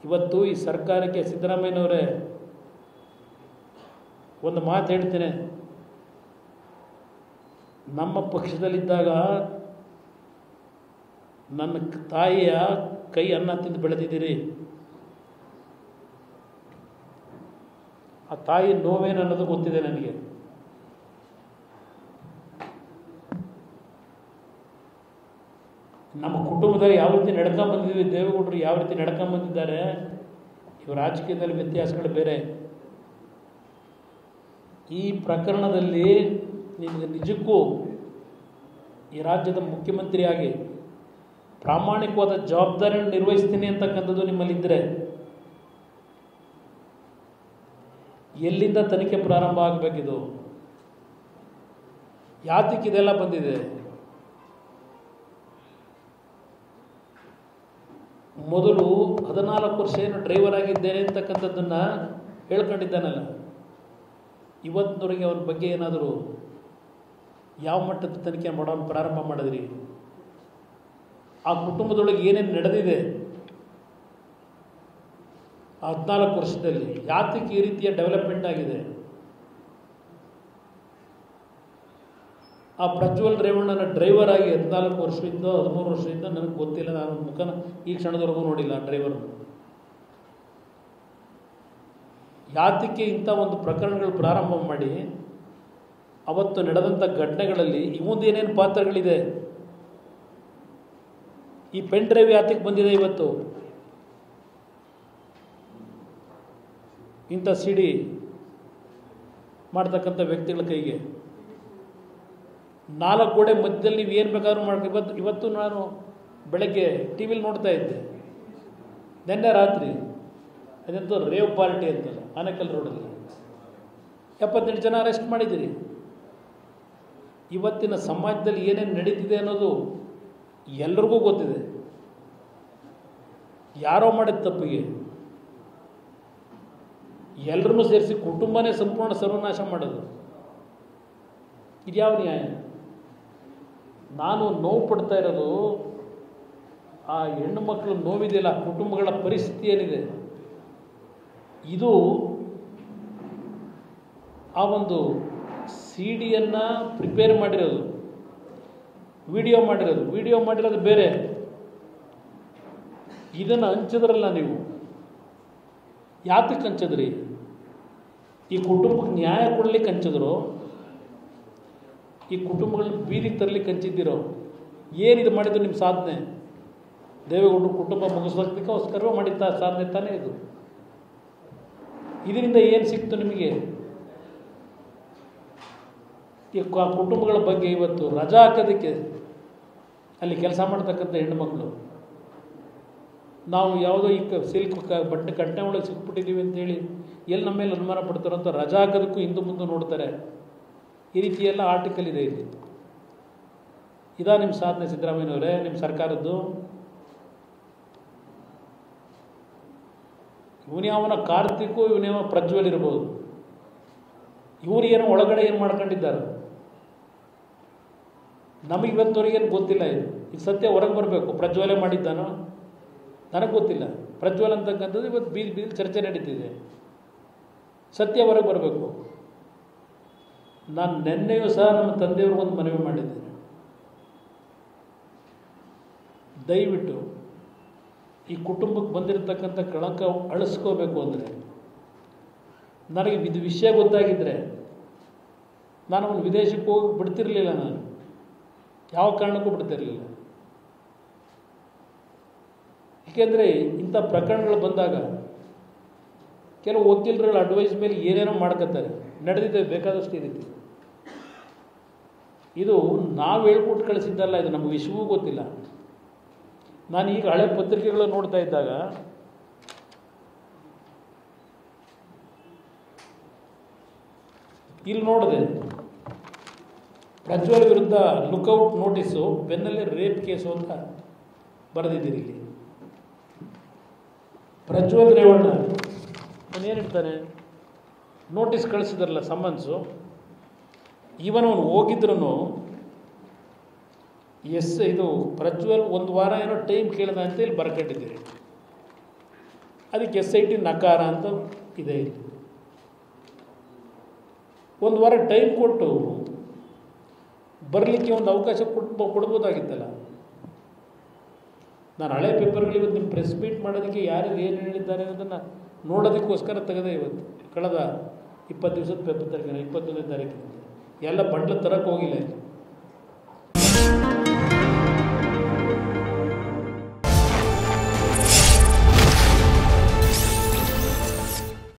ಇವತ್ತು ಈ ಸರ್ಕಾರಕ್ಕೆ ಸಿದ್ದರಾಮಯ್ಯನವರೇ ಒಂದು ಮಾತು ಹೇಳ್ತೇನೆ, ನಮ್ಮ ಪಕ್ಷದಲ್ಲಿದ್ದಾಗ ನನ್ನ ತಾಯಿಯ ಕೈ ಅನ್ನ ತಿಂದು ಬೆಳೆದಿದ್ದೀರಿ. ಆ ತಾಯಿ ನೋವೇನು ಅನ್ನೋದು ಗೊತ್ತಿದೆ ನನಗೆ. ನಮ್ಮ ಕುಟುಂಬದಲ್ಲಿ ಯಾವ ರೀತಿ ನಡ್ಕೊಂಬಂದಿದ್ದೀವಿ, ದೇವೇಗೌಡರು ಯಾವ ರೀತಿ ನಡ್ಕೊಂಬಂದಿದ್ದಾರೆ, ಇವ ರಾಜಕೀಯದಲ್ಲಿ ವ್ಯತ್ಯಾಸಗಳು ಬೇರೆ. ಈ ಪ್ರಕರಣದಲ್ಲಿ ನಿಮಗೆ ನಿಜಕ್ಕೂ ಈ ರಾಜ್ಯದ ಮುಖ್ಯಮಂತ್ರಿಯಾಗಿ ಪ್ರಾಮಾಣಿಕವಾದ ಜವಾಬ್ದಾರಿಯನ್ನು ನಿರ್ವಹಿಸ್ತೀನಿ ಅಂತಕ್ಕಂಥದ್ದು ನಿಮ್ಮಲ್ಲಿದ್ದರೆ ಎಲ್ಲಿಂದ ತನಿಖೆ ಪ್ರಾರಂಭ ಆಗಬೇಕಿದು? ಯಾತಕ್ಕೆ ಇದೆಲ್ಲ ಬಂದಿದೆ? ಮೊದಲು 14 ವರ್ಷ ಏನು ಡ್ರೈವರ್ ಆಗಿದ್ದೇನೆ ಅಂತಕ್ಕಂಥದ್ದನ್ನು ಹೇಳ್ಕೊಂಡಿದ್ದಾನಲ್ಲ, ಇವತ್ತಿನವರೆಗೆ ಅವನ ಬಗ್ಗೆ ಏನಾದರೂ ಯಾವ ಮಟ್ಟದ ತನಿಖೆ ಮಾಡೋಣ ಪ್ರಾರಂಭ ಮಾಡಿದ್ರಿ? ಆ ಕುಟುಂಬದೊಳಗೆ ಏನೇನು ನಡೆದಿದೆ ಆ 14 ವರ್ಷದಲ್ಲಿ? ಯಾತಕ್ಕೆ ಈ ರೀತಿಯ ಡೆವಲಪ್ಮೆಂಟ್ ಆಗಿದೆ? ಆ ಪ್ರಜ್ವಲ್ ರೇವಣ್ಣನ ಡ್ರೈವರ್ ಆಗಿ 14 ವರ್ಷದಿಂದ 13 ವರ್ಷದಿಂದ ನನಗೆ ಗೊತ್ತಿಲ್ಲ, ನಾನು ಮುಖನ ಈ ಕ್ಷಣದವರೆಗೂ ನೋಡಿಲ್ಲ ಆ ಡ್ರೈವರ್. ಯಾತಕ್ಕೆ ಇಂಥ ಒಂದು ಪ್ರಕರಣಗಳು ಪ್ರಾರಂಭ ಮಾಡಿ ಅವತ್ತು ನಡೆದಂಥ ಘಟನೆಗಳಲ್ಲಿ ಇವಂದೇನೇನು ಪಾತ್ರಗಳಿದೆ? ಈ ಪೆನ್ ಡ್ರೈವ್ ಯಾತಕ್ಕೆ ಬಂದಿದೆ ಇವತ್ತು? ಇಂಥ ಸಿಡಿ ಮಾಡ್ತಕ್ಕಂಥ ವ್ಯಕ್ತಿಗಳ ಕೈಗೆ 4 ಗೋಡೆ ಮಧ್ಯದಲ್ಲಿ ನೀವು ಏನು ಬೇಕಾದ್ರೂ ಮಾಡ್ಕೊ. ಇವತ್ತು ನಾನು ಬೆಳಗ್ಗೆ ಟಿ ವಿಲಿ ನೋಡ್ತಾ ಇದ್ದೆ, ನಿನ್ನೆ ರಾತ್ರಿ ಅದಂತೂ ರೇವ್ ಪಾರ್ಟಿ ಅಂತಲ್ಲ ಆನೇಕಲ್ ರೋಡಲ್ಲಿ 78 ಜನ ಅರೆಸ್ಟ್ ಮಾಡಿದ್ದೀರಿ. ಇವತ್ತಿನ ಸಮಾಜದಲ್ಲಿ ಏನೇನು ನಡೀತಿದೆ ಅನ್ನೋದು ಎಲ್ರಿಗೂ ಗೊತ್ತಿದೆ. ಯಾರೋ ಮಾಡಿದ ತಪ್ಪಿಗೆ ಎಲ್ಲರನ್ನೂ ಸೇರಿಸಿ ಕುಟುಂಬನೇ ಸಂಪೂರ್ಣ ಸರ್ವನಾಶ ಮಾಡೋದು, ಇದ್ಯಾವ ನ್ಯಾಯ? ನಾನು ನೋವು ಪಡ್ತಾ ಇರೋದು ಆ ಹೆಣ್ಣು ಮಕ್ಕಳು ನೋವಿದೆಯಲ್ಲ, ಕುಟುಂಬಗಳ ಪರಿಸ್ಥಿತಿ ಏನಿದೆ, ಇದು ಆ ಒಂದು ಸಿ ಡಿಯನ್ನು ಪ್ರಿಪೇರ್ ಮಾಡಿರೋದು, ವಿಡಿಯೋ ಮಾಡಿರೋದು ಬೇರೆ. ಇದನ್ನು ಹಂಚಿದ್ರಲ್ಲ ನೀವು, ಯಾತಕ್ಕೆ ಹಂಚಿದ್ರಿ? ಈ ಕುಟುಂಬಕ್ಕೆ ನ್ಯಾಯ ಕೊಡಲಿಕ್ಕೆ ಹಂಚಿದ್ರು, ಈ ಕುಟುಂಬಗಳನ್ನ ಬೀದಿಗೆ ತರಲಿಕ್ಕೆ ಹಂಚಿದ್ದೀರೋ? ಏನಿದು ಮಾಡಿದ್ರು ನಿಮ್ಮ ಸಾಧನೆ? ದೇವೇಗೌಡರು ಕುಟುಂಬ ಮುಗಿಸೋದಕ್ಕೋಸ್ಕರ ಮಾಡಿದ್ದ ಸಾಧನೆ ತಾನೇ ಇದು. ಇದರಿಂದ ಏನು ಸಿಕ್ತು ನಿಮಗೆ? ಈ ಕುಟುಂಬಗಳ ಬಗ್ಗೆ ಇವತ್ತು ರಜಾ ಹಾಕೋದಕ್ಕೆ ಅಲ್ಲಿ ಕೆಲಸ ಮಾಡ್ತಕ್ಕಂಥ ಹೆಣ್ಣುಮಕ್ಕಳು, ನಾವು ಯಾವುದೋ ಈ ಸಿಲ್ಕ್ ಬಟ್ಟೆ ಕಟ್ಟೆ ಒಳಗೆ ಸಿಕ್ಬಿಟ್ಟಿದ್ದೀವಿ ಅಂತೇಳಿ ಎಲ್ಲಿ ನಮ್ಮ ಮೇಲೆ ಅನುಮಾನ ಪಡ್ತಾರೋ ಅಂತ ರಜಾ ಹಾಕೋದಕ್ಕೂ ಹಿಂದೆ ಮುಂದೆ ನೋಡ್ತಾರೆ. ಈ ರೀತಿಯೆಲ್ಲ ಆರ್ಟಿಕಲ್ ಇದೆ ಇಲ್ಲಿ. ಇದಾ ನಿಮ್ಮ ಸಾಧನೆ ಸಿದ್ದರಾಮಯ್ಯನವರೇ, ನಿಮ್ಮ ಸರ್ಕಾರದ್ದು? ಇವನ್ಯಾವನ ಕಾರ್ತಿಕು, ಇವನ್ಯಾವ ಪ್ರಜ್ವಲ್ ಇರ್ಬೋದು, ಇವರು ಏನೋ ಒಳಗಡೆ ಏನು ಮಾಡ್ಕೊಂಡಿದ್ದಾರೆ ನಮಗೆ ಇವತ್ತವರೆಗೇನು ಗೊತ್ತಿಲ್ಲ. ಇದು ಸತ್ಯ ಹೊರಗೆ ಬರಬೇಕು. ಪ್ರಜ್ವಲೇ ಮಾಡಿದ್ದಾನೋ ನನಗೆ ಗೊತ್ತಿಲ್ಲ. ಪ್ರಜ್ವಲ್ ಅಂತಕ್ಕಂಥದ್ದು ಇವತ್ತು ಬೀದಿ ಚರ್ಚೆ ನಡೀತಿದೆ. ಸತ್ಯ ಹೊರಗೆ ಬರಬೇಕು. ನಾನು ನಿನ್ನೆಯೂ ಸಹ ನಮ್ಮ ತಂದೆಯವ್ರಿಗೊಂದು ಮನವಿ ಮಾಡಿದ್ದೇನೆ, ದಯವಿಟ್ಟು ಈ ಕುಟುಂಬಕ್ಕೆ ಬಂದಿರತಕ್ಕಂಥ ಕಳಂಕ ಅಳಿಸ್ಕೋಬೇಕು ಅಂದರೆ, ನನಗೆ ಇದು ವಿಷಯ ಗೊತ್ತಾಗಿದ್ದರೆ ನಾನು ಅವನು ವಿದೇಶಕ್ಕೆ ಹೋಗಿ ಬಿಡ್ತಿರಲಿಲ್ಲ. ನಾನು ಯಾವ ಕಾರಣಕ್ಕೂ ಬಿಡ್ತಿರಲಿಲ್ಲ. ಏಕೆಂದರೆ ಇಂಥ ಪ್ರಕರಣಗಳು ಬಂದಾಗ ಕೆಲವು ವಕೀಲರುಗಳ ಅಡ್ವೈಸ್ ಮೇಲೆ ಏನೇನೋ ಮಾಡ್ಕೊತಾರೆ. ನಡೆದಿದೆ ಬೇಕಾದಷ್ಟು ಈ ರೀತಿ. ಇದು ನಾವು ಹೇಳ್ಕೊಟ್ಟು ಕಳಿಸಿದ್ದಲ್ಲ, ಇದು ನಮ್ಮ ವಿಷಯವೂ ಗೊತ್ತಿಲ್ಲ. ನಾನು ಈಗ ಹಳೆ ಪತ್ರಿಕೆಗಳು ನೋಡ್ತಾ ಇದ್ದಾಗ ಇಲ್ಲಿ ನೋಡಿದೆ, ಪ್ರಜ್ವಲ್ ವಿರುದ್ಧ ಲುಕ್ಔಟ್ ನೋಟಿಸು, ಬೆನ್ನಲ್ಲೇ ರೇಪ್ ಕೇಸು ಅಂತ ಬರೆದಿದ್ದೀರಿ. ಇಲ್ಲಿ ಪ್ರಜ್ವಲ್ ರೇವಣ್ಣ ಅವನೇನಿರ್ತಾನೆ, ನೋಟಿಸ್ ಕಳಿಸಿದ್ರಲ್ಲ ಸಮನ್ಸು, ಇವನವನು ಹೋಗಿದ್ರು ಇದು ಪ್ರಜ್ವಲ್ 1 ವಾರ ಏನೋ ಟೈಮ್ ಕೇಳಿದ ಅಂತ ಇಲ್ಲಿ ಬರ್ಕೊಂಡಿದ್ದೀರಿ. ಅದಕ್ಕೆ SIT ನಕಾರ ಅಂತ ಇದೆ. ಒಂದು ವಾರ ಟೈಮ್ ಕೊಟ್ಟು ಬರಲಿಕ್ಕೆ ಒಂದು ಅವಕಾಶ ಕೊಡ್ಬೋದಾಗಿತ್ತಲ್ಲ. ನಾನು ಹಳೆ ಪೇಪರ್ಗಳು ಇವತ್ತು ನಿಮ್ಮ ಪ್ರೆಸ್ ಮೀಟ್ ಮಾಡೋದಕ್ಕೆ ಯಾರು ಏನು ಹೇಳಿದ್ದಾರೆ ಅನ್ನೋದನ್ನು ನೋಡೋದಕ್ಕೋಸ್ಕರ ತೆಗೆದೆ. ಇವತ್ತು ಕಳೆದ 20 ದಿವಸದ ಪೇಪರ್ 21ನೇ ತಾರೀಕಿನ ಎಲ್ಲ ಬಂಡ್ಲು ತರಕ್ಕೆ ಹೋಗಿಲ್ಲ.